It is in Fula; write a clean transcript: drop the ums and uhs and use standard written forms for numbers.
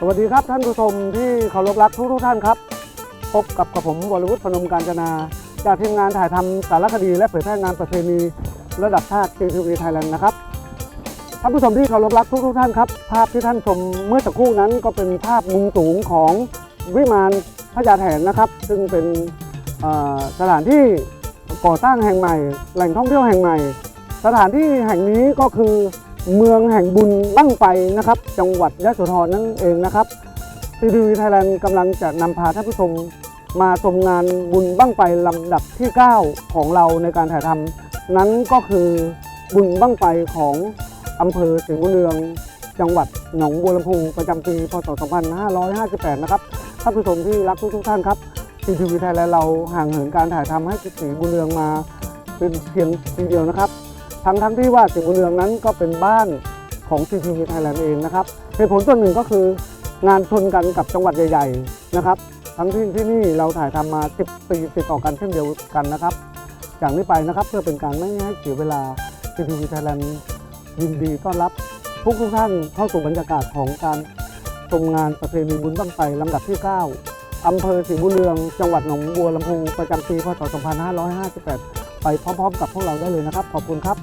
วัสดีครับท่านผู้ชมที่เคารพรักทุกท่านครับพบกับผมวรวุฒิพนมกาญจนาจากทีมงานถ่ายทำสารคดีและเผยแพร่งานประเพณีระดับชาติTVBไทยแลนด์นะครับท่านผู้ชมที่เคารพรักทุกท่านครับภาพที่ท่านชมเมื่อสักครู่นั้นก็เป็นภาพมุมสูงของวิมานพญาแถนนะครับซึ่งเป็นสถานที่ก่อสร้างแห่งใหม่แหล่งท่องเที่ยวแห่งใหม่สถานที่แห่งนี้ก็คือ เมืองแห่งบุญบั้งไฟนะครับจังหวัดยโสธรนั่นเองนะครับทีวีไทยแลนด์กำลังจะนำพาท่านผู้ชมมาชมงานบุญบั้งไฟลำดับที่ 9 ของเราในการถ่ายทำนั้นก็คือบุญบั้งไฟของอำเภอศรีบุญเรืองจังหวัดหนองบัวลำพูประจำปีพศ 2558 นะครับท่านผู้ชมที่รักทุกท่านครับทีวีไทยแลนด์เราห่างเหินการถ่ายทำให้ศรีบุญเรืองมาเป็นเพียงปีเดียวนะครับทั้งที่ว่าศรีบุญเรืองนั้นก็เป็นบ้านของทีวีไทยแลนด์เองนะครับเหตุผลส่วนหนึ่งก็คืองานชนกันกับจังหวัดใหญ่ๆนะครับทั้งที่นี่เราถ่ายทำมา10 ปีติดต่อกันเช่นเดียวกันนะครับจากนี้ไปนะครับเพื่อเป็นการไม่ให้เสียเวลาทีวีไทยแลนด์ยินดีต้อนรับทุกท่านเข้าสู่บรรยากาศของการชมงานประเพณีบุญบั้งไฟลำดับที่ 9 อำเภอศรีบุญเรืองจังหวัดหนองบัวลำพูประจำปีพศ 2558 ไปพร้อมๆกับพวกเราได้เลยนะครับขอบคุณครับ